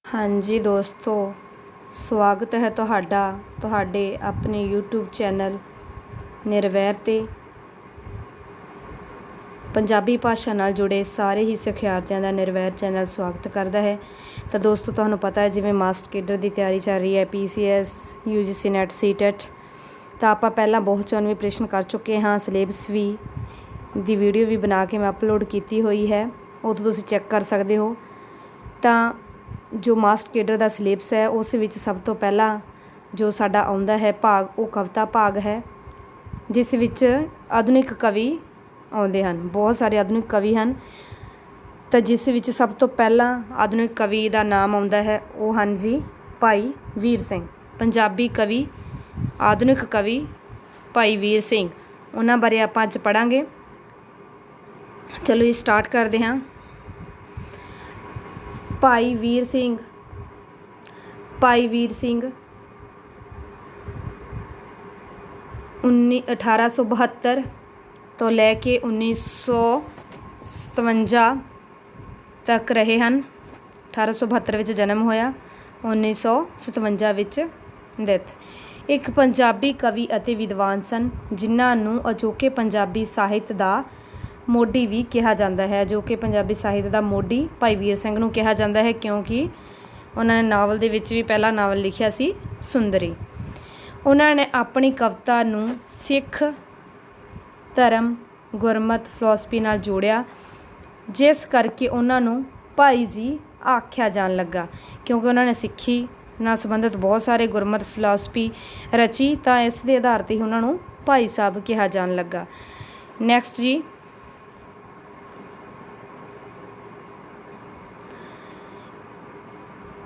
हाँ जी दोस्तों, स्वागत है ਤੁਹਾਡੇ ਆਪਣੇ YouTube ਚੈਨਲ ਨਿਰਵੈਰ 'ਤੇ। ਪੰਜਾਬੀ ਭਾਸ਼ਾ ਨਾਲ ਜੁੜੇ ਸਾਰੇ ਹੀ ਸਿਖਿਆਰਥੀਆਂ ਦਾ ਨਿਰਵੈਰ ਚੈਨਲ ਸਵਾਗਤ ਕਰਦਾ ਹੈ। ਤਾਂ ਦੋਸਤੋ, ਤੁਹਾਨੂੰ ਪਤਾ ਹੈ ਜਿਵੇਂ ਮਾਸਟਰ ਕੇਡਰ ਦੀ ਤਿਆਰੀ ਚੱਲ ਰਹੀ ਹੈ, PCS UGC ਨੈਟ ਸੀਟੈਟ, ਤਾਂ ਆਪਾਂ ਪਹਿਲਾਂ ਬਹੁਤ 94 ਪ੍ਰਸ਼ਨ ਕਰ ਚੁੱਕੇ ਹਾਂ। ਸਿਲੇਬਸ ਵੀ ਦੀ ਵੀਡੀਓ ਵੀ ਬਣਾ ਕੇ ਮੈਂ ਅਪਲੋਡ ਕੀਤੀ ਹੋਈ ਹੈ, ਉਦੋਂ ਤੁਸੀਂ ਚੈੱਕ ਕਰ ਸਕਦੇ ਹੋ। ਤਾਂ ਜੋ ਮਾਸਟਰ ਕੇਡਰ ਦਾ ਸਿਲੇਬਸ ਹੈ ਉਸ ਵਿੱਚ ਸਭ ਤੋਂ ਪਹਿਲਾਂ ਜੋ ਸਾਡਾ ਆਉਂਦਾ ਹੈ ਭਾਗ, ਉਹ ਕਵਿਤਾ ਭਾਗ ਹੈ, ਜਿਸ ਵਿੱਚ ਆਧੁਨਿਕ ਕਵੀ ਆਉਂਦੇ ਹਨ। ਬਹੁਤ ਸਾਰੇ ਆਧੁਨਿਕ ਕਵੀ ਹਨ, ਤਾਂ ਜਿਸ ਵਿੱਚ ਸਭ ਤੋਂ ਪਹਿਲਾਂ ਆਧੁਨਿਕ ਕਵੀ ਦਾ ਨਾਮ ਆਉਂਦਾ ਹੈ ਉਹ ਹਨ ਜੀ ਭਾਈ ਵੀਰ ਸਿੰਘ। ਪੰਜਾਬੀ ਕਵੀ, ਆਧੁਨਿਕ ਕਵੀ ਭਾਈ ਵੀਰ ਸਿੰਘ, ਉਹਨਾਂ ਬਾਰੇ ਆਪਾਂ ਅੱਜ ਪੜ੍ਹਾਂਗੇ। ਚਲੋ ਜੀ ਸਟਾਰਟ ਕਰਦੇ ਹਾਂ। ਭਾਈ ਵੀਰ ਸਿੰਘ 1872 ਤੋਂ ਲੈ ਕੇ 1957 ਤੱਕ ਰਹੇ ਹਨ। 1872 ਵਿੱਚ ਜਨਮ ਹੋਇਆ, 1957 ਵਿੱਚ ਡੈਥ। ਇੱਕ ਪੰਜਾਬੀ ਕਵੀ ਅਤੇ ਵਿਦਵਾਨ ਸਨ, ਜਿਨ੍ਹਾਂ ਨੂੰ ਅਜੋਕੇ ਪੰਜਾਬੀ ਸਾਹਿਤ ਦਾ ਮੋਢੀ ਵੀ ਕਿਹਾ ਜਾਂਦਾ ਹੈ। ਜੋ ਕਿ ਪੰਜਾਬੀ ਸਾਹਿਤ ਦਾ ਮੋਢੀ ਭਾਈ ਵੀਰ ਸਿੰਘ ਨੂੰ ਕਿਹਾ ਜਾਂਦਾ ਹੈ, ਕਿਉਂਕਿ ਉਹਨਾਂ ਨੇ ਨਾਵਲ ਦੇ ਵਿੱਚ ਵੀ ਪਹਿਲਾ ਨਾਵਲ ਲਿਖਿਆ ਸੀ ਸੁੰਦਰੀ। ਉਹਨਾਂ ਨੇ ਆਪਣੀ ਕਵਿਤਾ ਨੂੰ ਸਿੱਖ ਧਰਮ, ਗੁਰਮਤਿ, ਫਿਲਾਸਫੀ ਨਾਲ ਜੋੜਿਆ, ਜਿਸ ਕਰਕੇ ਉਹਨਾਂ ਨੂੰ ਭਾਈ ਜੀ ਆਖਿਆ ਜਾਣ ਲੱਗਾ, ਕਿਉਂਕਿ ਉਹਨਾਂ ਨੇ ਸਿੱਖੀ ਨਾਲ ਸੰਬੰਧਿਤ ਬਹੁਤ ਸਾਰੇ ਗੁਰਮਤਿ, ਫਿਲਾਸਫੀ ਰਚੀ, ਤਾਂ ਇਸ ਦੇ ਆਧਾਰ 'ਤੇ ਉਹਨਾਂ ਨੂੰ ਭਾਈ ਸਾਹਿਬ ਕਿਹਾ ਜਾਣ ਲੱਗਾ। ਨੈਕਸਟ ਜੀ,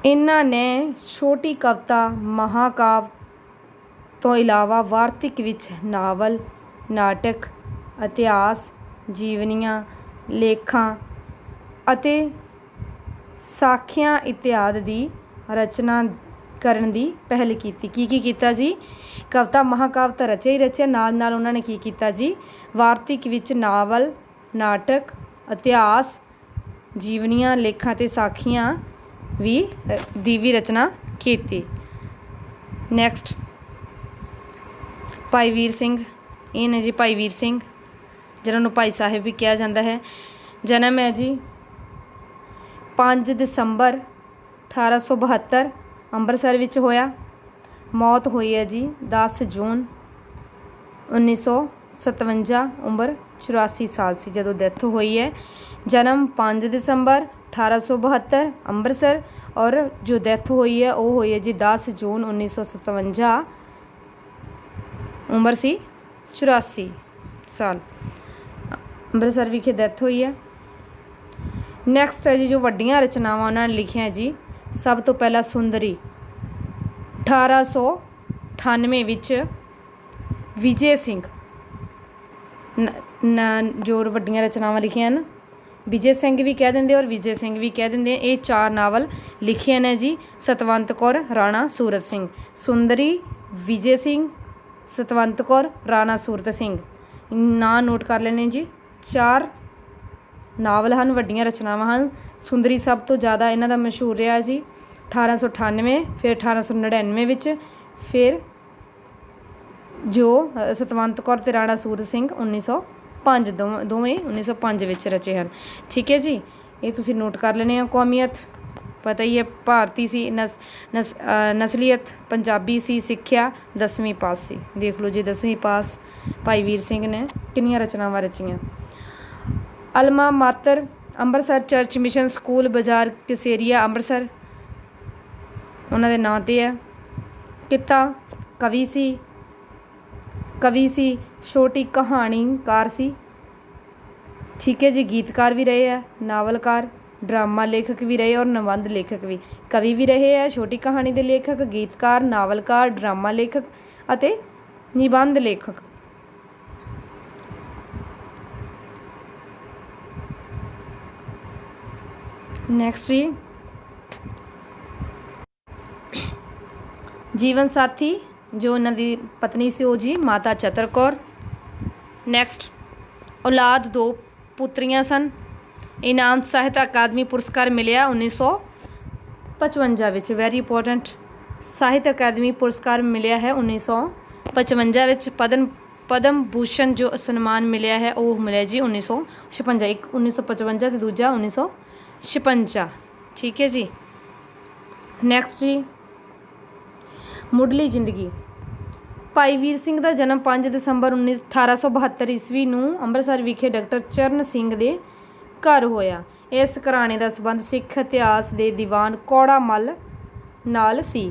ਇਹਨਾਂ ਨੇ ਛੋਟੀ ਕਵਿਤਾ, ਮਹਾਂਕਾਵ ਤੋਂ ਇਲਾਵਾ ਵਾਰਤਕ ਵਿੱਚ ਨਾਵਲ, ਨਾਟਕ, ਇਤਿਹਾਸ, ਜੀਵਨੀਆਂ, ਲੇਖਾਂ ਅਤੇ ਸਾਖੀਆਂ ਇਤਿਆਦਿ ਦੀ ਰਚਨਾ ਕਰਨ ਦੀ ਪਹਿਲ ਕੀਤੀ। ਕੀ ਕੀਤਾ ਜੀ? ਕਵਿਤਾ, ਮਹਾਂਕਾਵ ਤਾਂ ਰਚਿਆ ਹੀ ਰਚਿਆ, ਨਾਲ ਨਾਲ ਉਹਨਾਂ ਨੇ ਕੀ ਕੀਤਾ ਜੀ? ਵਾਰਤਕ ਵਿੱਚ ਨਾਵਲ, ਨਾਟਕ, ਇਤਿਹਾਸ, ਜੀਵਨੀਆਂ, ਲੇਖਾਂ ਅਤੇ ਸਾਖੀਆਂ ਦੀ ਵੀ ਰਚਨਾ ਕੀਤੀ। ਨੈਕਸਟ, ਭਾਈ ਵੀਰ ਸਿੰਘ, ਇਹ ਨੇ ਜੀ ਭਾਈ ਵੀਰ ਸਿੰਘ, ਜਿਹਨਾਂ ਨੂੰ ਭਾਈ ਸਾਹਿਬ ਵੀ ਕਿਹਾ ਜਾਂਦਾ ਹੈ। ਜਨਮ ਹੈ ਜੀ 5 ਦਸੰਬਰ 1872 ਅੰਮ੍ਰਿਤਸਰ ਵਿੱਚ ਹੋਇਆ। ਮੌਤ ਹੋਈ ਹੈ ਜੀ 10 ਜੂਨ 1957, ਉਮਰ 84 ਸਾਲ ਸੀ ਜਦੋਂ ਡੈਥ ਹੋਈ ਹੈ। ਜਨਮ 5 ਦਸੰਬਰ 1872 ਅੰਮ੍ਰਿਤਸਰ, ਔਰ ਜੋ ਡੈਥ ਹੋਈ ਹੈ ਉਹ ਹੋਈ ਹੈ ਜੀ 10 ਜੂਨ 1957, ਉਮਰ ਸੀ 84 ਸਾਲ। ਅੰਮ੍ਰਿਤਸਰ ਵਿਖੇ ਡੈਥ ਹੋਈ ਹੈ। ਨੈਕਸਟ ਹੈ ਜੀ ਜੋ ਵੱਡੀਆਂ ਰਚਨਾਵਾਂ ਉਹਨਾਂ ਨੇ ਲਿਖੀਆਂ ਜੀ। ਸਭ ਤੋਂ ਪਹਿਲਾਂ ਸੁੰਦਰੀ 1898 ਵਿੱਚ ਵਿਜੇ ਸਿੰਘ, ਜੋ ਵੱਡੀਆਂ ਰਚਨਾਵਾਂ ਲਿਖੀਆਂ ਹਨ, ਵਿਜੇ ਸਿੰਘ ਵੀ ਕਹਿ ਦਿੰਦੇ ਔਰ ਵਿਜੇ ਸਿੰਘ ਵੀ ਕਹਿ ਦਿੰਦੇ। ਇਹ 4 ਨਾਵਲ ਲਿਖੇ ਨੇ ਜੀ ਸਤਵੰਤ ਕੌਰ, ਰਾਣਾ ਸੂਰਤ ਸਿੰਘ। ਸੁੰਦਰੀ, ਵਿਜੇ ਸਿੰਘ, ਸਤਵੰਤ ਕੌਰ, ਰਾਣਾ ਸੂਰਤ ਸਿੰਘ, ਨਾਂ ਨੋਟ ਕਰ ਲੈਣੇ ਜੀ। 4 ਨਾਵਲ ਹਨ, ਵੱਡੀਆਂ ਰਚਨਾਵਾਂ ਹਨ। ਸੁੰਦਰੀ ਸਭ ਤੋਂ ਜ਼ਿਆਦਾ ਇਹਨਾਂ ਦਾ ਮਸ਼ਹੂਰ ਰਿਹਾ ਜੀ 1898, ਫਿਰ 1899 ਵਿੱਚ, ਫਿਰ ਜੋ ਸਤਵੰਤ ਕੌਰ ਅਤੇ ਰਾਣਾ ਸੂਰਤ ਸਿੰਘ 1905, ਦੋਵੇਂ 1905 ਵਿੱਚ ਰਚੇ ਹਨ। ਠੀਕ ਹੈ ਜੀ, ਇਹ ਤੁਸੀਂ ਨੋਟ ਕਰ ਲੈਣੇ ਆ। ਕੌਮੀਅਤ ਪਤਾ ਹੀ ਹੈ, ਭਾਰਤੀ ਸੀ, ਨਸਲੀਅਤ ਪੰਜਾਬੀ ਸੀ, ਸਿੱਖਿਆ 10ਵੀਂ ਪਾਸ ਸੀ। ਦੇਖ ਲਓ ਜੀ 10ਵੀਂ ਪਾਸ ਭਾਈ ਵੀਰ ਸਿੰਘ ਨੇ ਕਿੰਨੀਆਂ ਰਚਨਾਵਾਂ ਰਚੀਆਂ। ਅਲਮਾ ਮਾਤਰ ਅੰਮ੍ਰਿਤਸਰ ਚਰਚ ਮਿਸ਼ਨ ਸਕੂਲ, ਬਾਜ਼ਾਰ ਕਸੇਰੀਆ, ਅੰਮ੍ਰਿਤਸਰ, ਉਹਨਾਂ ਦੇ ਨਾਂ 'ਤੇ ਹੈ। ਕਿੱਤਾ ਕਵੀ ਸੀ, ਛੋਟੀ ਕਹਾਣੀਕਾਰ ਸੀ। ਠੀਕ ਹੈ ਜੀ, ਗੀਤਕਾਰ ਵੀ ਰਹੇ ਹੈ, ਨਾਵਲਕਾਰ, ਡਰਾਮਾ ਲੇਖਕ ਵੀ ਰਹੇ ਔਰ ਨਿਬੰਧ ਲੇਖਕ ਵੀ। ਕਵੀ ਵੀ ਰਹੇ ਹੈ, ਛੋਟੀ ਕਹਾਣੀ ਦੇ ਲੇਖਕ, ਗੀਤਕਾਰ, ਨਾਵਲਕਾਰ, ਡਰਾਮਾ ਲੇਖਕ ਅਤੇ ਨਿਬੰਧ ਲੇਖਕ। ਨੈਕਸਟ ਜੀ, ਜੀਵਨ ਸਾਥੀ ਜੋ ਉਹਨਾਂ ਦੀ ਪਤਨੀ ਸੀ ਉਹ ਜੀ ਮਾਤਾ ਚਤਰ ਕੌਰ। ਨੈਕਸਟ, ਔਲਾਦ 2 ਪੁੱਤਰੀਆਂ ਸਨ। ਇਨਾਮ ਸਾਹਿਤ ਅਕਾਦਮੀ ਪੁਰਸਕਾਰ ਮਿਲਿਆ 1900 1955 ਵਿੱਚ। Very important. ਸਾਹਿਤ ਅਕਾਦਮੀ ਪੁਰਸਕਾਰ ਮਿਲਿਆ ਹੈ 1955 ਵਿੱਚ। ਪਦਮ ਭੂਸ਼ਣ ਜੋ ਸਨਮਾਨ ਮਿਲਿਆ ਹੈ ਉਹ ਮਿਲਿਆ ਜੀ 1956। ਇੱਕ 1955 ਅਤੇ ਦੂਜਾ 1956। ਠੀਕ ਹੈ ਜੀ। ਨੈਕਸਟ ਜੀ, ਮੁੱਢਲੀ ਜ਼ਿੰਦਗੀ। ਭਾਈ ਵੀਰ ਸਿੰਘ ਦਾ ਜਨਮ 5 ਦਸੰਬਰ 1872 ਈਸਵੀ ਨੂੰ ਅੰਮ੍ਰਿਤਸਰ ਵਿਖੇ ਡਾਕਟਰ ਚਰਨ ਸਿੰਘ ਦੇ ਘਰ ਹੋਇਆ। ਇਸ ਘਰਾਣੇ ਦਾ ਸੰਬੰਧ ਸਿੱਖ ਇਤਿਹਾਸ ਦੇ ਦੀਵਾਨ ਕੌੜਾ ਮੱਲ ਨਾਲ ਸੀ।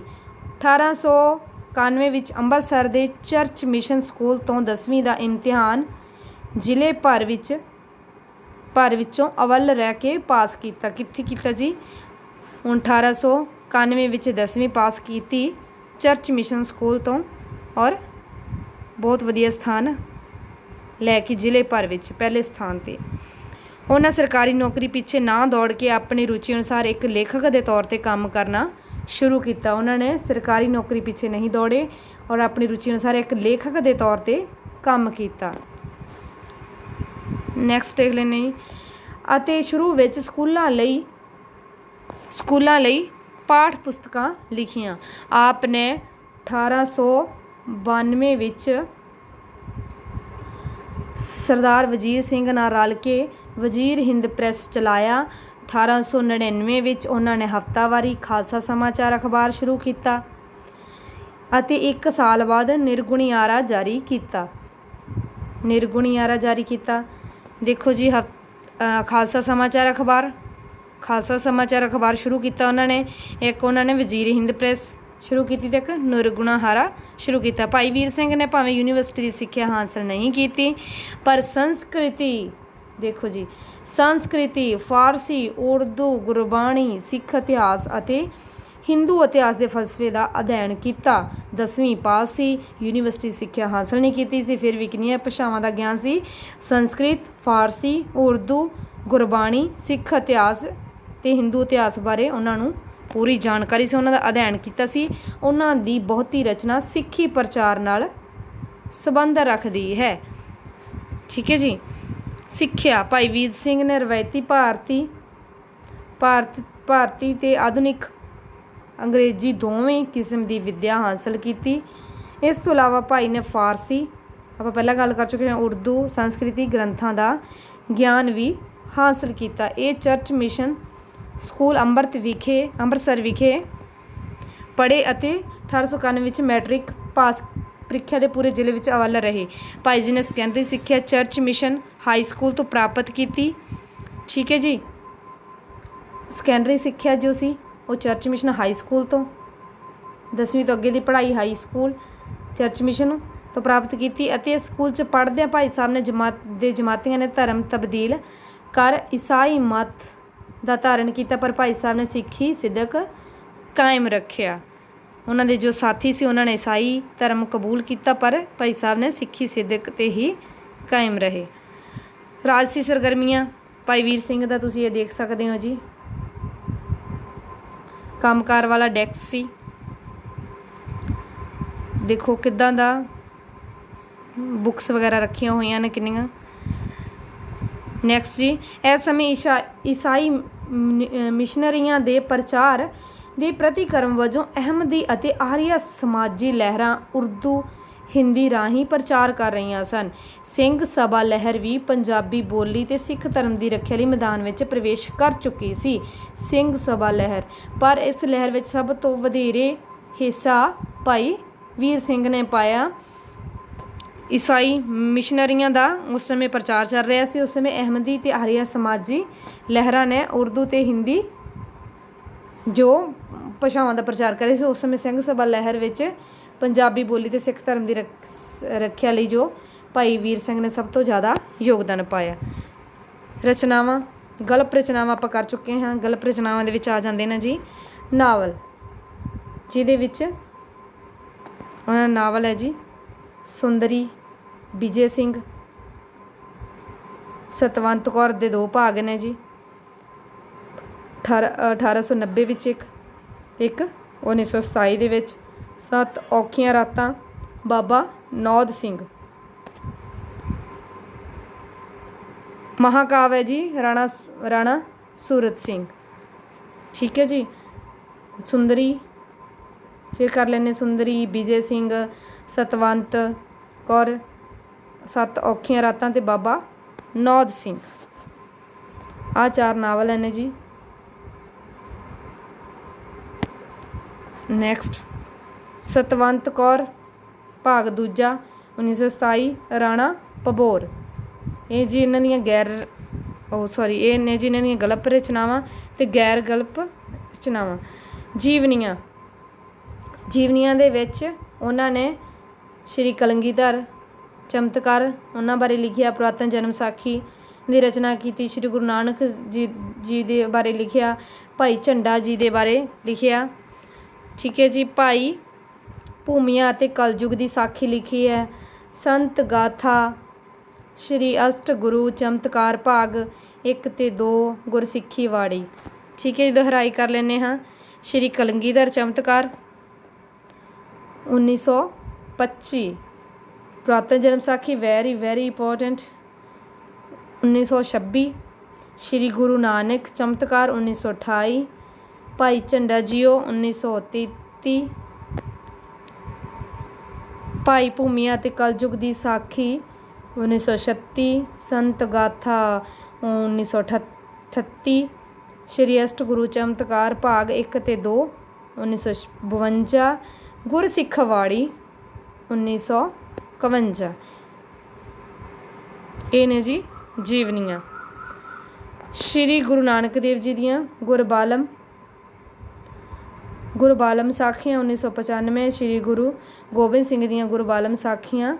1891 ਵਿੱਚ ਅੰਮ੍ਰਿਤਸਰ ਦੇ ਚਰਚ ਮਿਸ਼ਨ ਸਕੂਲ ਤੋਂ 10ਵੀਂ ਦਾ ਇਮਤਿਹਾਨ ਜ਼ਿਲ੍ਹੇ ਭਰ ਵਿੱਚੋਂ ਅਵੱਲ ਰਹਿ ਕੇ ਪਾਸ ਕੀਤਾ। ਕਿੱਥੇ ਕੀਤਾ ਜੀ? 1891 ਵਿੱਚ 10ਵੀਂ ਪਾਸ ਕੀਤੀ ਚਰਚ ਮਿਸ਼ਨ ਸਕੂਲ ਤੋਂ, ਔਰ ਬਹੁਤ ਵਧੀਆ ਸਥਾਨ ਲੈ ਕੇ ਜ਼ਿਲ੍ਹੇ ਭਰ ਵਿੱਚ ਪਹਿਲੇ ਸਥਾਨ 'ਤੇ। ਉਹਨਾਂ ਸਰਕਾਰੀ ਨੌਕਰੀ ਪਿੱਛੇ ਨਾ ਦੌੜ ਕੇ ਆਪਣੀ ਰੁਚੀ ਅਨੁਸਾਰ ਇੱਕ ਲੇਖਕ ਦੇ ਤੌਰ 'ਤੇ ਕੰਮ ਕਰਨਾ ਸ਼ੁਰੂ ਕੀਤਾ। ਉਹਨਾਂ ਨੇ ਸਰਕਾਰੀ ਨੌਕਰੀ ਪਿੱਛੇ ਨਹੀਂ ਦੌੜੇ ਔਰ ਆਪਣੀ ਰੁਚੀ ਅਨੁਸਾਰ ਇੱਕ ਲੇਖਕ ਦੇ ਤੌਰ 'ਤੇ ਕੰਮ ਕੀਤਾ। ਨੈਕਸਟ ਦੇਖ ਲੈਂਦੇ ਜੀ। ਅਤੇ ਸ਼ੁਰੂ ਵਿੱਚ ਸਕੂਲਾਂ ਲਈ ਪਾਠ ਪੁਸਤਕਾਂ ਲਿਖੀਆਂ। ਆਪ ਨੇ 1892 ਵਿੱਚ ਸਰਦਾਰ ਵਜ਼ੀਰ ਸਿੰਘ ਨਾਲ ਰਲ ਕੇ ਵਜ਼ੀਰ ਹਿੰਦ ਪ੍ਰੈਸ ਚਲਾਇਆ। 1899 ਵਿੱਚ ਉਹਨਾਂ ਨੇ ਹਫ਼ਤਾਵਾਰੀ ਖਾਲਸਾ ਸਮਾਚਾਰ ਅਖਬਾਰ ਸ਼ੁਰੂ ਕੀਤਾ ਅਤੇ 1 ਸਾਲ ਬਾਅਦ ਨਿਰਗੁਣਿਆਰਾ ਜਾਰੀ ਕੀਤਾ। ਦੇਖੋ ਜੀ, ਖਾਲਸਾ ਸਮਾਚਾਰ ਅਖਬਾਰ ਸ਼ੁਰੂ ਕੀਤਾ ਉਹਨਾਂ ਨੇ। ਇੱਕ ਉਹਨਾਂ ਨੇ ਵਜ਼ੀਰ ਹਿੰਦ ਪ੍ਰੈਸ ਸ਼ੁਰੂ ਕੀਤੀ ਅਤੇ ਇੱਕ ਨਿਰਗੁਣਿਆਰਾ ਸ਼ੁਰੂ ਕੀਤਾ। ਭਾਈ ਵੀਰ ਸਿੰਘ ਨੇ ਭਾਵੇਂ ਯੂਨੀਵਰਸਿਟੀ ਦੀ ਸਿੱਖਿਆ ਹਾਸਲ ਨਹੀਂ ਕੀਤੀ, ਪਰ ਸੰਸਕ੍ਰਿਤੀ, ਫਾਰਸੀ, ਉਰਦੂ, ਗੁਰਬਾਣੀ, ਸਿੱਖ ਇਤਿਹਾਸ ਅਤੇ ਹਿੰਦੂ ਇਤਿਹਾਸ ਦੇ ਫਲਸਫੇ ਦਾ ਅਧਿਐਨ ਕੀਤਾ। 10ਵੀਂ ਪਾਸ ਸੀ, ਯੂਨੀਵਰਸਿਟੀ ਸਿੱਖਿਆ ਹਾਸਲ ਨਹੀਂ ਕੀਤੀ ਸੀ, ਫਿਰ ਵੀ ਕਿੰਨੀਆਂ ਭਾਸ਼ਾਵਾਂ ਦਾ ਗਿਆਨ ਸੀ? ਸੰਸਕ੍ਰਿਤ, ਫਾਰਸੀ, ਉਰਦੂ, ਗੁਰਬਾਣੀ, ਸਿੱਖ ਇਤਿਹਾਸ ਅਤੇ ਹਿੰਦੂ ਇਤਿਹਾਸ ਬਾਰੇ ਉਹਨਾਂ ਨੂੰ ਪੂਰੀ ਜਾਣਕਾਰੀ ਸੀ। ਉਹਨਾਂ ਦਾ ਅਧਿਐਨ ਕੀਤਾ ਸੀ। ਉਹਨਾਂ ਦੀ ਬਹੁਤੀ ਰਚਨਾ ਸਿੱਖੀ ਪ੍ਰਚਾਰ ਨਾਲ ਸੰਬੰਧ ਰੱਖਦੀ ਹੈ। ਠੀਕ ਹੈ ਜੀ। ਸਿੱਖਿਆ। ਭਾਈ ਵੀਰ ਸਿੰਘ ਨੇ ਰਵਾਇਤੀ ਭਾਰਤੀ ਅਤੇ ਆਧੁਨਿਕ ਅੰਗਰੇਜ਼ੀ ਦੋਵੇਂ ਕਿਸਮ ਦੀ ਵਿੱਦਿਆ ਹਾਸਲ ਕੀਤੀ। ਇਸ ਤੋਂ ਇਲਾਵਾ ਭਾਈ ਨੇ ਫਾਰਸੀ, ਆਪਾਂ ਪਹਿਲਾਂ ਗੱਲ ਕਰ ਚੁੱਕੇ ਹਾਂ, ਉਰਦੂ, ਸੰਸਕ੍ਰਿਤੀ ਗ੍ਰੰਥਾਂ ਦਾ ਗਿਆਨ ਵੀ ਹਾਸਲ ਕੀਤਾ। ਇਹ ਚਰਚ ਮਿਸ਼ਨ ਸਕੂਲ ਅੰਮ੍ਰਿਤਸਰ ਵਿਖੇ ਪੜ੍ਹੇ ਅਤੇ 1891 ਵਿੱਚ ਮੈਟ੍ਰਿਕ ਪਾਸ ਪ੍ਰੀਖਿਆ ਦੇ ਪੂਰੇ ਜ਼ਿਲ੍ਹੇ ਵਿੱਚ ਅਵੱਲ ਰਹੇ। ਭਾਈ ਜੀ ਨੇ ਸੈਕੰਡਰੀ ਸਿੱਖਿਆ ਚਰਚ ਮਿਸ਼ਨ ਹਾਈ ਸਕੂਲ ਤੋਂ ਪ੍ਰਾਪਤ ਕੀਤੀ। ਠੀਕ ਹੈ ਜੀ। ਸੈਕੰਡਰੀ ਸਿੱਖਿਆ ਜੋ ਸੀ ਉਹ ਚਰਚ ਮਿਸ਼ਨ ਹਾਈ ਸਕੂਲ ਤੋਂ, 10ਵੀਂ ਤੋਂ ਅੱਗੇ ਦੀ ਪੜ੍ਹਾਈ ਹਾਈ ਸਕੂਲ ਚਰਚ ਮਿਸ਼ਨ ਤੋਂ ਪ੍ਰਾਪਤ ਕੀਤੀ। ਅਤੇ ਇਸ ਸਕੂਲ 'ਚ ਪੜ੍ਹਦਿਆਂ ਭਾਈ ਸਾਹਿਬ ਨੇ ਜਮਾਤੀਆਂ ਨੇ ਧਰਮ ਤਬਦੀਲ ਕਰ ਈਸਾਈ ਮਤ ਦਾ ਧਾਰਨ ਕੀਤਾ, ਪਰ ਭਾਈ ਸਾਹਿਬ ਨੇ ਸਿੱਖੀ ਸਿਦਕ ਕਾਇਮ ਰੱਖਿਆ। ਉਹਨਾਂ ਦੇ ਜੋ ਸਾਥੀ ਸੀ ਉਹਨਾਂ ਨੇ ਈਸਾਈ ਧਰਮ ਕਬੂਲ ਕੀਤਾ, ਪਰ ਭਾਈ ਸਾਹਿਬ ਨੇ ਸਿੱਖੀ ਸਿਦਕ 'ਤੇ ਹੀ ਕਾਇਮ ਰਹੇ। ਰਾਜਸੀ ਸਰਗਰਮੀਆਂ ਭਾਈ ਵੀਰ ਸਿੰਘ ਦਾ ਤੁਸੀਂ ਇਹ ਦੇਖ ਸਕਦੇ ਹੋ ਜੀ। ਕੰਮਕਾਰ ਵਾਲਾ ਡੈਸਕ ਸੀ। ਦੇਖੋ ਕਿੱਦਾਂ ਦਾ ਬੁੱਕਸ ਵਗੈਰਾ ਰੱਖੀਆਂ ਹੋਈਆਂ ਨੇ ਕਿੰਨੀਆਂ। ਨੈਕਸਟ ਜੀ, ਇਸ ਸਮੇਂ ਈਸਾਈ ਮਿਸ਼ਨਰੀਆਂ ਦੇ ਪ੍ਰਚਾਰ ਦੇ ਪ੍ਰਤੀਕਰਮ ਵਜੋਂ ਅਹਿਮਦੀ ਅਤੇ ਆਰੀਆ ਸਮਾਜੀ ਲਹਿਰਾਂ ਉਰਦੂ ਹਿੰਦੀ ਰਾਹੀਂ ਪ੍ਰਚਾਰ ਕਰ ਰਹੀਆਂ ਸਨ। ਸਿੰਘ ਸਭਾ ਲਹਿਰ ਵੀ ਪੰਜਾਬੀ ਬੋਲੀ ਅਤੇ ਸਿੱਖ ਧਰਮ ਦੀ ਰੱਖਿਆ ਲਈ ਮੈਦਾਨ ਵਿੱਚ ਪ੍ਰਵੇਸ਼ ਕਰ ਚੁੱਕੀ ਸੀ। ਸਿੰਘ ਸਭਾ ਲਹਿਰ, ਪਰ ਇਸ ਲਹਿਰ ਵਿੱਚ ਸਭ ਤੋਂ ਵਧੇਰੇ ਹਿੱਸਾ ਭਾਈ ਵੀਰ ਸਿੰਘ ਨੇ ਪਾਇਆ। ਈਸਾਈ ਮਿਸ਼ਨਰੀਆਂ ਦਾ ਉਸ ਸਮੇਂ ਪ੍ਰਚਾਰ ਚੱਲ ਰਿਹਾ ਸੀ। ਉਸ ਸਮੇਂ ਅਹਿਮਦੀ ਅਤੇ ਆਰੀਆ ਸਮਾਜੀ ਲਹਿਰਾਂ ਨੇ ਉਰਦੂ ਅਤੇ ਹਿੰਦੀ ਜੋ ਭਾਸ਼ਾਵਾਂ ਦਾ ਪ੍ਰਚਾਰ ਕਰ ਰਹੇ ਸੀ। ਉਸ ਸਮੇਂ ਸਿੰਘ ਸਭਾ ਲਹਿਰ ਵਿੱਚ ਪੰਜਾਬੀ ਬੋਲੀ ਅਤੇ ਸਿੱਖ ਧਰਮ ਦੀ ਰੱਖਿਆ ਲਈ ਜੋ ਭਾਈ ਵੀਰ ਸਿੰਘ ਨੇ ਸਭ ਤੋਂ ਜ਼ਿਆਦਾ ਯੋਗਦਾਨ ਪਾਇਆ। ਰਚਨਾਵਾਂ, ਗਲਪ ਰਚਨਾਵਾਂ ਆਪਾਂ ਕਰ ਚੁੱਕੇ ਹਾਂ। ਗਲਪ ਰਚਨਾਵਾਂ ਦੇ ਵਿੱਚ ਆ ਜਾਂਦੇ ਨੇ ਜੀ ਨਾਵਲ, ਜਿਹਦੇ ਵਿੱਚ ਉਹਨਾਂ ਦਾ ਨਾਵਲ ਹੈ ਜੀ ਸੁੰਦਰੀ, ਵਿਜੇ ਸਿੰਘ, ਸਤਵੰਤ ਕੌਰ ਦੇ 2 ਭਾਗ ਨੇ ਜੀ। 1890 ਵਿੱਚ ਇੱਕ 1927 ਦੇ ਵਿੱਚ 7 ਔਖੀਆਂ ਰਾਤਾਂ, ਬਾਬਾ ਨੌਧ ਸਿੰਘ। ਮਹਾਕਾਵ ਹੈ ਜੀ ਰਾਣਾ ਸੂਰਤ ਸਿੰਘ। ਠੀਕ ਹੈ ਜੀ। ਸੁੰਦਰੀ, ਫਿਰ ਕਰ ਲੈਂਦੇ ਸੁੰਦਰੀ, ਵਿਜੇ ਸਿੰਘ, ਸਤਵੰਤ ਕੌਰ, 7 ਔਖੀਆਂ ਰਾਤਾਂ ਤੇ ਬਾਬਾ ਨੌਧ ਸਿੰਘ। ਆਹ 4 ਨਾਵਲ ਹਨ ਜੀ। ਨੈਕਸਟ ਸਤਵੰਤ ਕੌਰ ਭਾਗ ਦੂਜਾ 1927, ਰਾਣਾ ਪਬੋਰ। ਇਹ ਜੀ ਇਹਨਾਂ ਦੀਆਂ ਇਹ ਨੇ ਜੀ ਇਹਨਾਂ ਦੀਆਂ ਗਲਪ ਰਚਨਾਵਾਂ ਤੇ ਗੈਰ ਗਲਪ ਰਚਨਾਵਾਂ। ਜੀਵਨੀਆਂ ਦੇ ਵਿੱਚ ਉਹਨਾਂ ਨੇ ਸ਼੍ਰੀ ਕਲਗੀਧਰ ਚਮਤਕਾਰ ਉਹਨਾਂ ਬਾਰੇ ਲਿਖਿਆ, ਪੁਰਾਤਨ ਜਨਮ ਸਾਖੀ ਦੀ ਰਚਨਾ ਕੀਤੀ, ਸ਼੍ਰੀ ਗੁਰੂ ਨਾਨਕ ਜੀ ਦੇ ਬਾਰੇ ਲਿਖਿਆ, ਭਾਈ ਝੰਡਾ ਜੀ ਦੇ ਬਾਰੇ ਲਿਖਿਆ। ਠੀਕ ਹੈ ਜੀ। ਭਾਈ ਭੂਮੀਆ ਅਤੇ ਕਲਯੁਗ ਦੀ ਸਾਖੀ ਲਿਖੀ ਹੈ। ਸੰਤ ਗਾਥਾ, ਸ਼੍ਰੀ ਅਸ਼ਟ ਗੁਰੂ ਚਮਤਕਾਰ ਭਾਗ 1 ਤੇ 2, ਗੁਰਸਿੱਖੀ ਵਾੜੀ। ਠੀਕ ਹੈ ਜੀ। ਦੁਹਰਾਈ ਕਰ ਲੈਂਦੇ ਹਾਂ। ਸ਼੍ਰੀ ਕਲਗੀਧਰ ਚਮਤਕਾਰ 1925, ਪੁਰਾਤਨ ਜਨਮ ਸਾਖੀ ਵੈਰੀ ਇੰਪੋਰਟੈਂਟ 1926, ਸ਼੍ਰੀ ਗੁਰੂ ਨਾਨਕ ਚਮਤਕਾਰ 1928, ਭਾਈ ਝੰਡਾ ਜੀਓ 1933, ਭਾਈ ਭੂਮੀਆ ਅਤੇ ਕਲਯੁਗ ਦੀ ਸਾਖੀ 1936, ਸੰਤ ਗਾਥਾ 1938, ਸ਼੍ਰੀ ਅਸ਼ਟ ਗੁਰੂ ਚਮਤਕਾਰ ਭਾਗ 1 ਤੇ 2 1952, ਗੁਰਸਿੱਖ ਵਾੜੀ 1951। ਇਹ ਨੇ ਜੀ ਜੀਵਨੀਆਂ। ਸ਼੍ਰੀ ਗੁਰੂ ਨਾਨਕ ਦੇਵ ਜੀ ਦੀਆਂ ਗੁਰਬਾਲਮ ਸਾਖੀਆਂ 1995, ਸ਼੍ਰੀ ਗੁਰੂ ਗੋਬਿੰਦ ਸਿੰਘ ਦੀਆਂ ਗੁਰਬਾਲਮ ਸਾਖੀਆਂ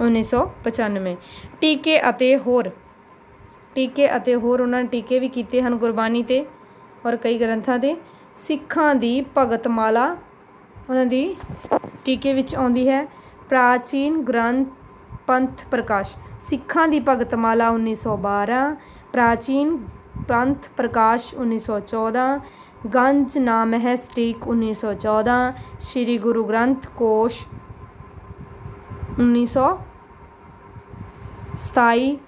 1995। ਟੀਕੇ ਅਤੇ ਹੋਰ ਉਹਨਾਂ ਨੇ ਟੀਕੇ ਵੀ ਕੀਤੇ ਹਨ ਗੁਰਬਾਣੀ ਤੇ ਔਰ ਕਈ ਗ੍ਰੰਥਾਂ ਤੇ। ਸਿੱਖਾਂ ਦੀ ਭਗਤਮਾਲਾ ਉਹਨਾਂ ਦੀ ਟੀਕੇ ਵਿੱਚ ਆਉਂਦੀ ਹੈ। ਪ੍ਰਾਚੀਨ ਗ੍ਰੰਥ ਪੰਥ ਪ੍ਰਕਾਸ਼, ਸਿੱਖਾਂ ਦੀ ਭਗਤਮਾਲਾ 1912, ਪ੍ਰਾਚੀਨ ਪੰਥ ਪ੍ਰਕਾਸ਼ 1914, ਗੰਜ ਨਾਮ ਹੈ ਸਟੀਕ 1914, ਸ਼੍ਰੀ ਗੁਰੂ ਗ੍ਰੰਥ ਕੋਸ਼ 1927,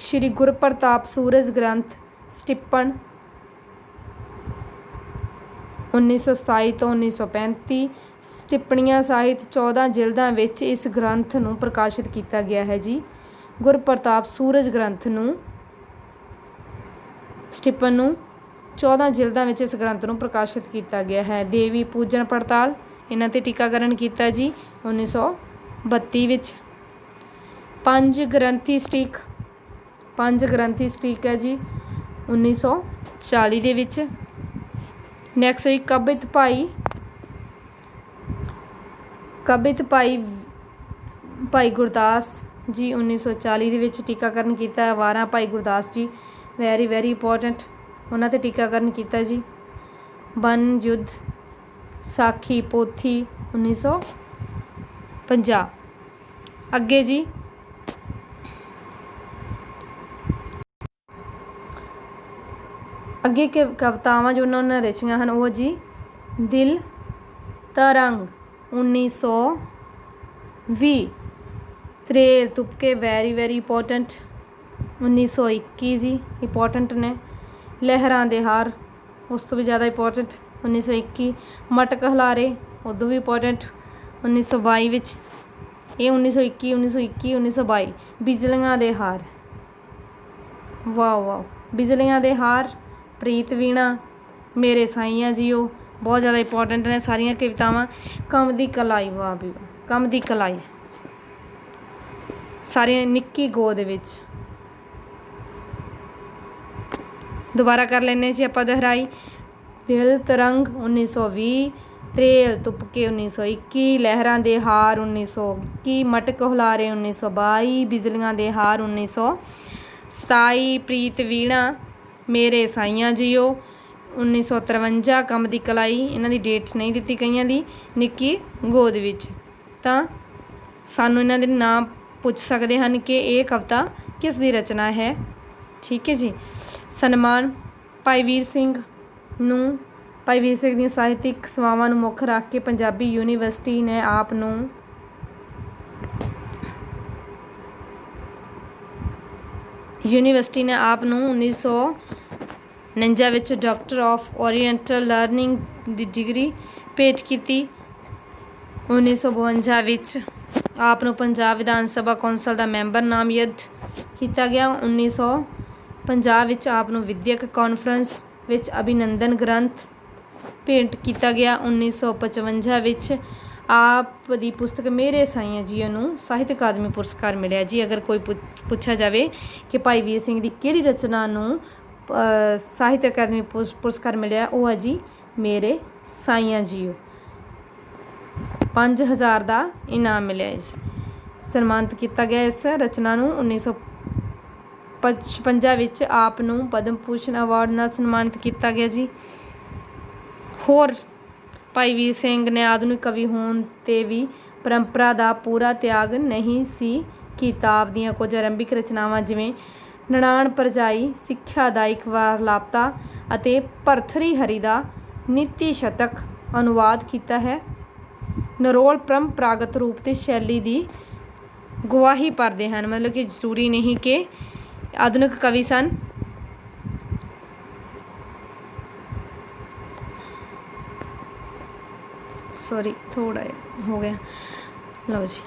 ਸ਼੍ਰੀ ਗੁਰਪ੍ਰਤਾਪ ਸੂਰਜ ਗ੍ਰੰਥ ਸਟਿੱਪਣ 1927 ਤੋਂ 1935। ਟਿੱਪਣੀਆਂ ਸਾਹਿਤ 14 ਜਿਲਦਾਂ ਵਿੱਚ ਇਸ ਗ੍ਰੰਥ ਨੂੰ ਪ੍ਰਕਾਸ਼ਿਤ ਕੀਤਾ ਗਿਆ ਹੈ ਜੀ। ਗੁਰਪ੍ਰਤਾਪ ਸੂਰਜ ਗ੍ਰੰਥ ਨੂੰ ਸਟਿੱਪਣ ਨੂੰ 14 ਜਿਲਦਾਂ ਵਿੱਚ ਇਸ ਗ੍ਰੰਥ ਨੂੰ ਪ੍ਰਕਾਸ਼ਿਤ ਕੀਤਾ ਗਿਆ ਹੈ। ਦੇਵੀ ਪੂਜਨ ਪੜਤਾਲ, ਇਹਨਾਂ ਤੇ ਟੀਕਾਕਰਨ ਕੀਤਾ ਜੀ 1932 ਵਿੱਚ। ਪੰਜ ਗ੍ਰੰਥੀ ਸਟੀਕ ਹੈ ਜੀ 1940 ਦੇ ਵਿੱਚ। ਨੈਕਸਟ ਜੀ ਕਬਿਤ ਭਾਈ ਗੁਰਦਾਸ ਜੀ 1940 ਦੇ ਵਿੱਚ ਟੀਕਾਕਰਨ ਕੀਤਾ। ਵਾਰਾਂ ਭਾਈ ਗੁਰਦਾਸ ਜੀ ਵੈਰੀ ਇੰਪੋਰਟੈਂਟ, ਉਹਨਾਂ ਤੇ ਟੀਕਾਕਰਨ ਕੀਤਾ ਜੀ। ਵਨ ਯੁੱਧ ਸਾਖੀ ਪੋਥੀ 1950। ਅੱਗੇ ਜੀ ਅੱਗੇ ਕਵਿਤਾਵਾਂ ਜੋ ਉਹਨਾਂ ਨੇ ਰਚੀਆਂ ਹਨ ਉਹ ਜੀ ਦਿਲ ਤਰੰਗ 1920, ਤ੍ਰੇਲ ਤੁਪਕੇ ਵੈਰੀ ਇੰਪੋਰਟੈਂਟ 1921 ਜੀ, ਇੰਪੋਰਟੈਂਟ ਨੇ। ਲਹਿਰਾਂ ਦੇ ਹਾਰ ਉਸ ਤੋਂ ਵੀ ਜ਼ਿਆਦਾ ਇੰਪੋਰਟੈਂਟ 1921। ਮਟਕ ਹਲਾਰੇ ਉਦੋਂ ਵੀ ਇੰਪੋਰਟੈਂਟ 1922 ਵਿੱਚ। ਇਹ 1922। ਬਿਜਲੀਆਂ ਦੇ ਹਾਰ, ਵਾਓ ਬਿਜਲੀਆਂ ਦੇ ਹਾਰ, ਪ੍ਰੀਤ ਵੀਣਾ, ਮੇਰੇ ਸਾਈਆਂ ਜੀਓ ਬਹੁਤ ਜ਼ਿਆਦਾ ਇੰਪੋਰਟੈਂਟ ਨੇ ਸਾਰੀਆਂ ਕਵਿਤਾਵਾਂ। ਕੰਮ ਦੀ ਕਲਾਈ, ਵਾਹ ਵੀ ਵਾਹ, ਕੰਮ ਦੀ ਕਲਾਈ ਸਾਰੀਆਂ। ਨਿੱਕੀ ਗੋਦ ਵਿੱਚ। ਦੁਬਾਰਾ ਕਰ ਲੈਂਦੇ ਜੀ ਆਪਾਂ ਦੁਹਰਾਈ। ਦਿਲ ਤਰੰਗ 1920, ਤ੍ਰੇਲ ਤੁਪਕੇ 1921, ਲਹਿਰਾਂ ਦੇ ਹਾਰ 1921, ਮਟਕ ਹੁਲਾਰੇ 1922, ਬਿਜਲੀਆਂ ਦੇ ਹਾਰ 1927, ਪ੍ਰੀਤ ਵੀਣਾ, ਮੇਰੇ ਸਾਈਆਂ ਜੀਓ 1953, ਕੰਮ ਦੀ ਕਲਾਈ, ਇਹਨਾਂ ਦੀ ਡੇਟ ਨਹੀਂ ਦਿੱਤੀ ਕਈਆਂ ਦੀ, ਨਿੱਕੀ ਗੋਦ ਵਿੱਚ। ਤਾਂ ਸਾਨੂੰ ਇਹਨਾਂ ਦੇ ਨਾਮ ਪੁੱਛ ਸਕਦੇ ਹਨ ਕਿ ਇਹ ਕਵਿਤਾ ਕਿਸ ਦੀ ਰਚਨਾ ਹੈ। ਠੀਕ ਹੈ ਜੀ। ਸਨਮਾਨ ਭਾਈ ਵੀਰ ਸਿੰਘ ਦੀਆਂ ਸਾਹਿਤਿਕ ਸੇਵਾਵਾਂ ਨੂੰ ਮੁੱਖ ਰੱਖ ਕੇ ਪੰਜਾਬੀ ਯੂਨੀਵਰਸਿਟੀ ਨੇ ਆਪ ਨੂੰ 49 ਵਿੱਚ doctor of oriental learning the degree ਭੇਟ ਕੀਤੀ। 1952 ਵਿੱਚ ਆਪ ਨੂੰ ਪੰਜਾਬ ਵਿਧਾਨ ਸਭਾ ਕੌਂਸਲ ਦਾ ਮੈਂਬਰ ਨਾਮਜ਼ਦ ਕੀਤਾ ਗਿਆ। 1950 ਵਿੱਚ ਆਪ ਨੂੰ ਵਿੱਦਿਅਕ ਕਾਨਫਰੰਸ ਵਿੱਚ ਅਭਿਨੰਦਨ ਗ੍ਰੰਥ ਭੇਂਟ ਕੀਤਾ ਗਿਆ। 1955 ਵਿੱਚ ਆਪ ਦੀ ਪੁਸਤਕ ਮੇਰੇ ਸਾਈਆਂ ਜੀਓ ਨੂੰ ਸਾਹਿਤ ਅਕਾਦਮੀ ਪੁਰਸਕਾਰ ਮਿਲਿਆ ਜੀ। ਅਗਰ ਕੋਈ ਪੁੱਛਿਆ ਜਾਵੇ ਕਿ ਭਾਈ ਵੀਰ ਸਿੰਘ ਦੀ ਕਿਹੜੀ ਰਚਨਾ ਨੂੰ ਸਾਹਿਤ ਅਕਾਦਮੀ ਪੁਰਸਕਾਰ ਮਿਲਿਆ, ਉਹ ਹੈ ਜੀ ਮੇਰੇ ਸਾਈਆਂ ਜੀਓ। 5000 ਦਾ ਇਨਾਮ ਮਿਲਿਆ ਜੀ। ਸਨਮਾਨਿਤ ਕੀਤਾ ਗਿਆ ਇਸ ਰਚਨਾ ਨੂੰ। 1955 ਵਿੱਚ ਆਪ ਨੂੰ ਪਦਮ ਭੂਸ਼ਣ ਅਵਾਰਡ ਨਾਲ ਸਨਮਾਨਿਤ ਕੀਤਾ ਗਿਆ ਜੀ। ਹੋਰ ਭਾਈ ਵੀਰ ਸਿੰਘ ਨੇ ਆਧੁਨਿਕ ਕਵੀ ਹੋਣ 'ਤੇ ਵੀ ਪਰੰਪਰਾ ਦਾ ਪੂਰਾ ਤਿਆਗ ਨਹੀਂ ਸੀ ਕੀਤਾ। ਆਪ ਦੀਆਂ ਕੁਝ ਆਰੰਭਿਕ ਰਚਨਾਵਾਂ ਜਿਵੇਂ ਨਨਾਣ ਭਰਜਾਈ, ਸਿੱਖਿਆ ਦਾ ਇੱਕ ਵਾਰ ਲਾਪਤਾ ਅਤੇ ਭਰਥਰੀ ਹਰੀ ਦਾ ਨੀਤੀ ਸ਼ਤਕ ਅਨੁਵਾਦ ਕੀਤਾ ਹੈ। ਨਰੋਲ ਪਰੰਪਰਾਗਤ ਰੂਪ ਤੇ ਸ਼ੈਲੀ ਦੀ ਗਵਾਹੀ ਭਰਦੇ ਹਨ, ਮਤਲਬ ਕਿ ਜ਼ਰੂਰੀ ਨਹੀਂ ਕਿ ਆਧੁਨਿਕ ਕਵੀ ਸਨ। ਸੌਰੀ ਥੋੜਾ ਹੋ ਗਿਆ। ਲਓ ਜੀ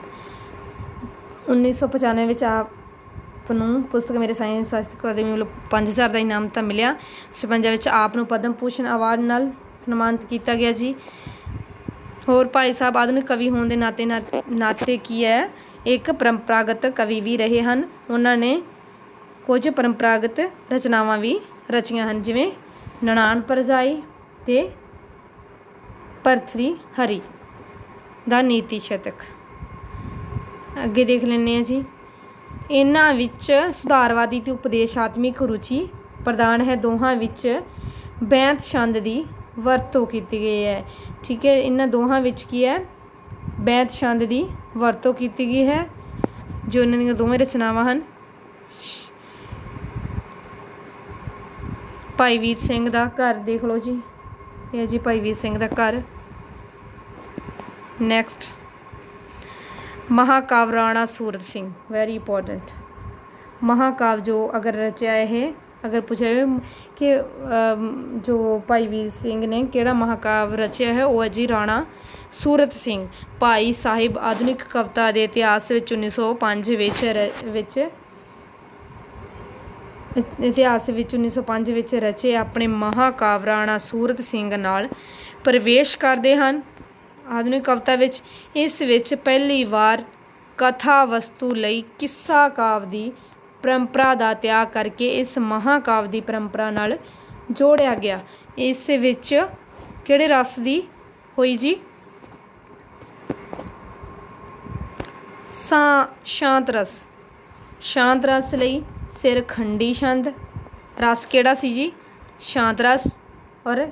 1995 ਵਿੱਚ ਆਪ ਨੂੰ ਪੁਸਤਕ ਮੇਰੇ ਸਾਈਆਂ ਸਾਹਿਤ ਅਕਾਦਮੀ ਵੱਲੋਂ 5000 ਦਾ ਇਨਾਮ ਤਾਂ ਮਿਲਿਆ। 56 ਵਿੱਚ ਆਪ ਨੂੰ ਪਦਮ ਭੂਸ਼ਣ ਅਵਾਰਡ ਨਾਲ ਸਨਮਾਨਿਤ ਕੀਤਾ ਗਿਆ ਜੀ। ਹੋਰ ਭਾਈ ਸਾਹਿਬ ਆਧੁਨਿਕ ਕਵੀ ਹੋਣ ਦੇ ਨਾਤੇ ਕੀ ਹੈ, ਇੱਕ ਪਰੰਪਰਾਗਤ ਕਵੀ ਵੀ ਰਹੇ ਹਨ। ਉਹਨਾਂ ਨੇ ਕੁਝ ਪਰੰਪਰਾਗਤ ਰਚਨਾਵਾਂ ਵੀ ਰਚੀਆਂ ਹਨ, ਜਿਵੇਂ ਨਨਾਣ ਭਰਜਾਈ ਅਤੇ ਭਰਥਰੀ ਹਰੀ ਦਾ ਨੀਤੀ ਸ਼ਤਕ। ਅੱਗੇ ਦੇਖ ਲੈਂਦੇ ਹਾਂ ਜੀ। ਇਹਨਾਂ ਵਿੱਚ ਸੁਧਾਰਵਾਦੀ ਅਤੇ ਉਪਦੇਸ਼ਾਤਮਿਕ ਰੁਚੀ ਪ੍ਰਧਾਨ ਹੈ। ਦੋਹਾਂ ਵਿੱਚ ਬੈਂਤ ਛੰਦ ਦੀ ਵਰਤੋਂ ਕੀਤੀ ਗਈ ਹੈ। ਠੀਕ ਹੈ, ਇਹਨਾਂ ਦੋਹਾਂ ਵਿੱਚ ਕੀ ਹੈ, ਬੈਂਤ ਛੰਦ ਦੀ ਵਰਤੋਂ ਕੀਤੀ ਗਈ ਹੈ, ਜੋ ਇਹਨਾਂ ਦੀਆਂ ਦੋਵੇਂ ਰਚਨਾਵਾਂ ਹਨ। ਭਾਈ ਵੀਰ ਸਿੰਘ ਦਾ ਘਰ ਦੇਖ ਲਓ ਜੀ, ਇਹ ਹੈ ਜੀ ਭਾਈ ਵੀਰ ਸਿੰਘ ਦਾ ਘਰ। Next ਮਹਾਕਾਵ Rana Surat Singh, very important. ਮਹਾਕਾਵ ਜੋ ਅਗਰ ਰਚਿਆ ਇਹ, ਅਗਰ ਪੁੱਛਿਆ ਕਿ ਜੋ ਭਾਈ ਵੀਰ ਸਿੰਘ ਨੇ ਕਿਹੜਾ ਮਹਾਕਾਵ ਰਚਿਆ ਹੈ, ਉਹ ਹੈ ਜੀ ਰਾਣਾ ਸੂਰਤ ਸਿੰਘ। ਭਾਈ ਸਾਹਿਬ ਆਧੁਨਿਕ ਕਵਿਤਾ ਦੇ ਇਤਿਹਾਸ ਵਿੱਚ 1905 ਵਿੱਚ ਰਚੇ ਆਪਣੇ ਮਹਾਕਾਵ ਰਾਣਾ ਸੂਰਤ ਸਿੰਘ ਨਾਲ ਪ੍ਰਵੇਸ਼ ਕਰਦੇ ਹਨ ਆਧੁਨਿਕ ਕਵਿਤਾ ਵਿੱਚ। ਇਸ ਵਿੱਚ ਪਹਿਲੀ ਵਾਰ ਕਥਾ ਵਸਤੂ ਲਈ ਕਿੱਸਾ ਕਾਵ ਦੀ ਪਰੰਪਰਾ ਦਾ ਤਿਆਗ ਕਰਕੇ ਇਸ ਮਹਾਕਾਵ ਦੀ ਪਰੰਪਰਾ ਨਾਲ ਜੋੜਿਆ ਗਿਆ। ਇਸ ਵਿੱਚ ਕਿਹੜੇ ਰਸ ਦੀ ਹੋਈ ਜੀ, ਸ਼ਾਂਤ ਰਸ। ਸ਼ਾਂਤ ਰਸ ਲਈ ਸਿਰਖੰਡੀ ਛੰਦ, ਰਸ ਕਿਹੜਾ ਸੀ ਜੀ, ਸ਼ਾਂਤ ਰਸ, ਔਰ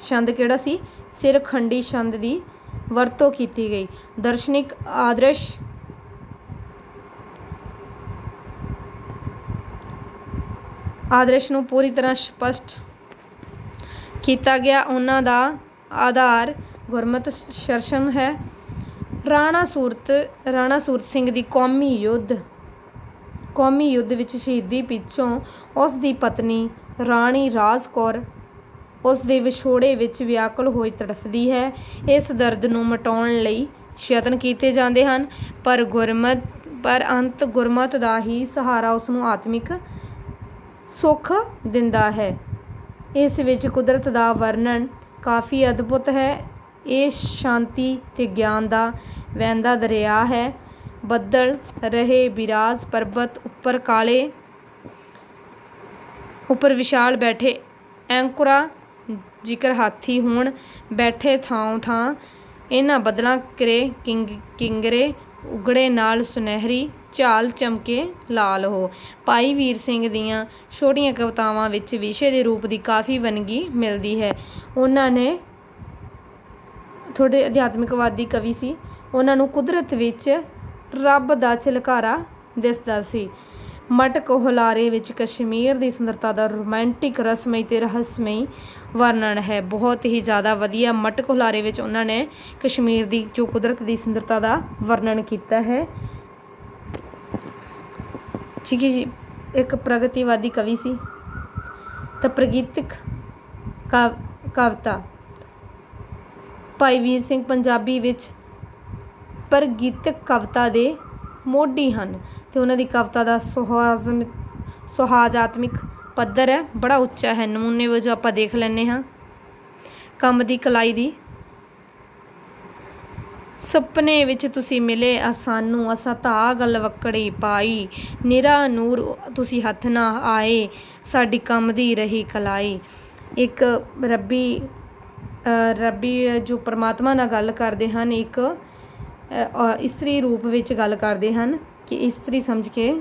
ਛੰਦ ਕਿਹੜਾ ਸੀ, ਸਿਰਖੰਡੀ ਛੰਦ ਦੀ ਵਰਤੋਂ ਕੀਤੀ ਗਈ। ਦਰਸ਼ਨਿਕ ਆਦਰਸ਼ ਨੂੰ ਪੂਰੀ ਤਰ੍ਹਾਂ ਸਪਸ਼ਟ ਕੀਤਾ ਗਿਆ। ਉਹਨਾਂ ਦਾ ਆਧਾਰ ਗੁਰਮਤਿ ਦਰਸ਼ਨ ਹੈ। ਰਾਣਾ ਸੂਰਤ ਸਿੰਘ ਦੀ ਕੌਮੀ ਯੁੱਧ ਵਿੱਚ ਸ਼ਹੀਦੀ ਪਿੱਛੋਂ ਉਸ ਦੀ ਪਤਨੀ ਰਾਣੀ ਰਾਜ ਕੌਰ ਉਸ ਦੇ ਵਿਛੋੜੇ ਵਿੱਚ ਵਿਆਕੁਲ ਹੋਈ ਤੜਫਦੀ ਹੈ। ਇਸ ਦਰਦ ਨੂੰ ਮਿਟਾਉਣ ਲਈ ਯਤਨ ਕੀਤੇ ਜਾਂਦੇ ਹਨ, ਪਰ ਅੰਤ ਗੁਰਮਤਿ ਦਾ ਹੀ ਸਹਾਰਾ ਉਸ ਨੂੰ ਆਤਮਿਕ ਸੁੱਖ ਦਿੰਦਾ ਹੈ। ਇਸ ਵਿੱਚ ਕੁਦਰਤ ਦਾ ਵਰਣਨ ਕਾਫੀ ਅਦਭੁਤ ਹੈ। ਇਹ ਸ਼ਾਂਤੀ ਤੇ ਗਿਆਨ ਦਾ ਵਹਿੰਦਾ ਦਰਿਆ ਹੈ। ਬੱਦਲ ਰਹੇ ਬਿਰਾਜ ਪਰਬਤ ਉੱਪਰ ਕਾਲੇ ਉੱਪਰ ਵਿਸ਼ਾਲ ਬੈਠੇ ਐਂਕੁਰਾ ਜ਼ਿਕਰ ਹਾਥੀ ਹੋਣ ਬੈਠੇ ਥਾਂ ਇਹਨਾਂ ਬੱਦਲਾਂ ਕਰੇ ਕਿੰਗਰੇ ਉਗੜੇ ਨਾਲ ਸੁਨਹਿਰੀ ਝਾਲ ਚਮਕੇ ਲਾਲ ਹੋ। ਭਾਈ ਵੀਰ ਸਿੰਘ ਦੀਆਂ ਛੋਟੀਆਂ ਕਵਿਤਾਵਾਂ ਵਿੱਚ ਵਿਸ਼ੇ ਦੇ ਰੂਪ ਦੀ ਕਾਫੀ ਵੰਨਗੀ ਮਿਲਦੀ ਹੈ। ਉਹਨਾਂ ਨੇ ਥੋੜ੍ਹੇ ਅਧਿਆਤਮਿਕਵਾਦੀ ਕਵੀ ਸੀ। ਉਹਨਾਂ ਨੂੰ ਕੁਦਰਤ ਵਿੱਚ ਰੱਬ ਦਾ ਝਲਕਾਰਾ ਦਿਸਦਾ ਸੀ। ਮਟਕ ਹੁਲਾਰੇ ਵਿੱਚ ਕਸ਼ਮੀਰ ਦੀ ਸੁੰਦਰਤਾ ਦਾ ਰੋਮਾਂਟਿਕ ਰਸਮਈ ਤੇ ਰਹੱਸਮਈ ਵਰਣਨ ਹੈ। ਬਹੁਤ ਹੀ ਜ਼ਿਆਦਾ ਵਧੀਆ ਮਟਕ ਹੁਲਾਰੇ ਵਿੱਚ ਉਹਨਾਂ ਨੇ ਕਸ਼ਮੀਰ ਦੀ ਜੋ ਕੁਦਰਤ ਦੀ ਸੁੰਦਰਤਾ ਦਾ ਵਰਣਨ ਕੀਤਾ ਹੈ। ਠੀਕ ਹੈ ਜੀ, ਇੱਕ ਪ੍ਰਗਤੀਵਾਦੀ ਕਵੀ ਸੀ। ਤਾਂ ਪ੍ਰਗੀਤਕ ਕਵਿਤਾ ਭਾਈ ਵੀਰ ਸਿੰਘ ਪੰਜਾਬੀ ਵਿੱਚ ਪ੍ਰਗੀਤਕ ਕਵਿਤਾ ਦੇ ਮੋਢੀ ਹਨ ਅਤੇ ਉਹਨਾਂ ਦੀ ਕਵਿਤਾ ਦਾ ਸੁਹਜਾਤਮਿਕ ਪੱਧਰ ਹੈ ਬੜਾ ਉੱਚਾ ਹੈ। ਨਮੂਨੇ ਵਜੋਂ ਆਪਾਂ ਦੇਖ ਲੈਂਦੇ ਹਾਂ। ਕੰਮ ਦੀ ਕਲਾਈ ਦੀ ਸੁਪਨੇ ਵਿੱਚ ਤੁਸੀਂ ਮਿਲੇ ਸਾਨੂੰ ਅਸਾਂ ਧਾਗ ਲਵੱਕੜੀ ਪਾਈ ਨਿਰਾ ਨੂਰ ਤੁਸੀਂ ਹੱਥ ਨਾ ਆਏ ਸਾਡੀ ਕੰਮ ਦੀ ਰਹੀ ਕਲਾਈ। ਇੱਕ ਰੱਬੀ ਜੋ ਪਰਮਾਤਮਾ ਨਾਲ ਗੱਲ ਕਰਦੇ ਹਨ, ਇੱਕ ਇਸਤਰੀ ਰੂਪ ਵਿੱਚ ਗੱਲ ਕਰਦੇ ਹਨ ਕਿ ਇਸਤਰੀ ਸਮਝ ਕੇ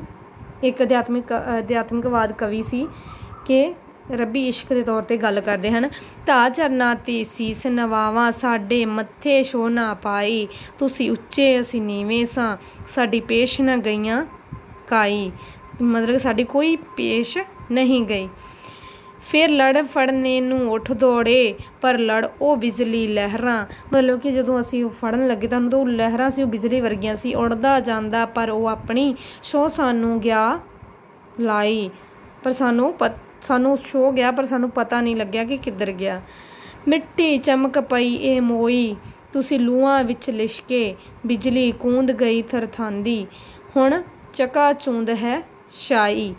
ਇੱਕ ਅਧਿਆਤਮਿਕਵਾਦ ਕਵੀ ਸੀ ਕਿ ਰੱਬੀ ਇਸ਼ਕ ਦੇ ਤੌਰ 'ਤੇ ਗੱਲ ਕਰਦੇ ਹਨ। ਧਾ ਝਰਨਾ 'ਤੇ ਸੀਸ ਨਵਾਵਾਂ ਸਾਡੇ ਮੱਥੇ ਛੋਹ ਨਾ ਪਾਈ ਤੁਸੀਂ ਉੱਚੇ ਅਸੀਂ ਨੀਵੇਂ ਸਾਂ ਸਾਡੀ ਪੇਸ਼ ਨਾ ਗਈਆਂ ਕਾਈ, ਮਤਲਬ ਸਾਡੀ ਕੋਈ ਪੇਸ਼ ਨਹੀਂ ਗਈ। ਫਿਰ ਲੜ ਫੜਨੇ ਨੂੰ ਉੱਠ ਦੌੜੇ ਪਰ ਲੜ ਉਹ ਬਿਜਲੀ ਲਹਿਰਾਂ, ਮਤਲਬ ਕਿ ਜਦੋਂ ਅਸੀਂ ਉਹ ਫੜਨ ਲੱਗੇ ਤਾਂ ਉਹ ਲਹਿਰਾਂ ਸੀ, ਉਹ ਬਿਜਲੀ ਵਰਗੀਆਂ ਸੀ, ਉੜਦਾ ਜਾਂਦਾ ਪਰ ਉਹ ਆਪਣੀ ਛੋਹ ਸਾਨੂੰ ਗਿਆ ਲਾਈ, ਪਰ ਸਾਨੂੰ ਛੋਹ ਗਿਆ ਪਰ ਸਾਨੂੰ ਪਤਾ ਨਹੀਂ ਲੱਗਿਆ ਕਿ ਕਿੱਧਰ ਗਿਆ। ਮਿੱਟੀ ਚਮਕ ਪਈ ਇਹ ਮੋਈ ਤੁਸੀਂ ਲੂਆਂ ਵਿੱਚ ਲਿਸ਼ਕੇ ਬਿਜਲੀ ਕੂੰਦ ਗਈ ਥਰਥਾਂਦੀ ਹੁਣ ਚਕਾ ਚੂੰਦ ਹੈ ਛਾਈ।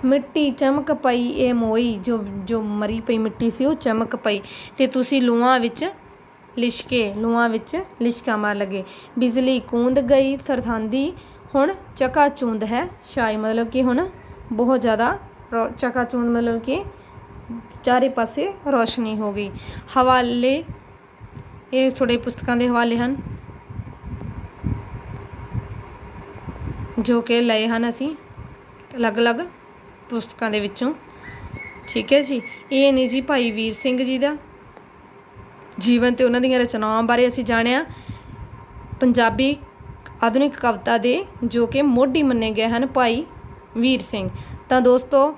ਮਿੱਟੀ ਚਮਕ ਪਈ ਇਹ ਮੋਈ, ਜੋ ਮਰੀ ਪਈ ਮਿੱਟੀ ਸੀ ਉਹ ਚਮਕ ਪਈ ਅਤੇ ਤੁਸੀਂ ਲੂਆਂ ਵਿੱਚ ਲਿਸ਼ਕਾ ਮਾਰ ਲੱਗੇ ਬਿਜਲੀ ਕੂੰਦ ਗਈ ਥਰਥਾਂਦੀ ਹੁਣ ਚਕਾ ਚੂੰਦ ਹੈ ਛਾਈ, ਮਤਲਬ ਕਿ ਹੁਣ ਬਹੁਤ ਜ਼ਿਆਦਾ ਚਕਾ ਚੂੰਦ ਮਤਲਬ ਕਿ ਚਾਰੇ ਪਾਸੇ ਰੋਸ਼ਨੀ ਹੋ ਗਈ। ਹਵਾਲੇ ਇਹ ਥੋੜ੍ਹੇ ਪੁਸਤਕਾਂ ਦੇ ਹਵਾਲੇ ਹਨ ਜੋ ਕਿ ਲਏ ਹਨ ਅਸੀਂ ਅਲੱਗ-ਅਲੱਗ ਪੁਸਤਕਾਂ ਦੇ ਵਿੱਚੋਂ, ਠੀਕ ਹੈ ਜੀ। ਇਹ ਨੇ ਜੀ ਭਾਈ ਵੀਰ ਸਿੰਘ ਜੀ ਦਾ ਜੀਵਨ ਅਤੇ ਉਹਨਾਂ ਦੀਆਂ ਰਚਨਾਵਾਂ ਬਾਰੇ ਅਸੀਂ ਜਾਣਿਆ। ਪੰਜਾਬੀ ਆਧੁਨਿਕ ਕਵਿਤਾ ਦੇ ਜੋ ਕਿ ਮੋਢੀ ਮੰਨੇ ਗਏ ਹਨ ਭਾਈ ਵੀਰ ਸਿੰਘ। ਤਾਂ ਦੋਸਤੋ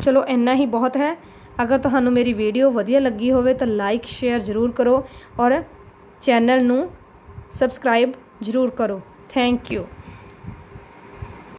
ਚਲੋ ਇੰਨਾ ਹੀ ਬਹੁਤ ਹੈ। ਅਗਰ ਤੁਹਾਨੂੰ ਮੇਰੀ ਵੀਡੀਓ ਵਧੀਆ ਲੱਗੀ ਹੋਵੇ ਤਾਂ ਲਾਈਕ ਸ਼ੇਅਰ ਜ਼ਰੂਰ ਕਰੋ ਔਰ ਚੈਨਲ ਨੂੰ ਸਬਸਕ੍ਰਾਈਬ ਜ਼ਰੂਰ ਕਰੋ। Thank you.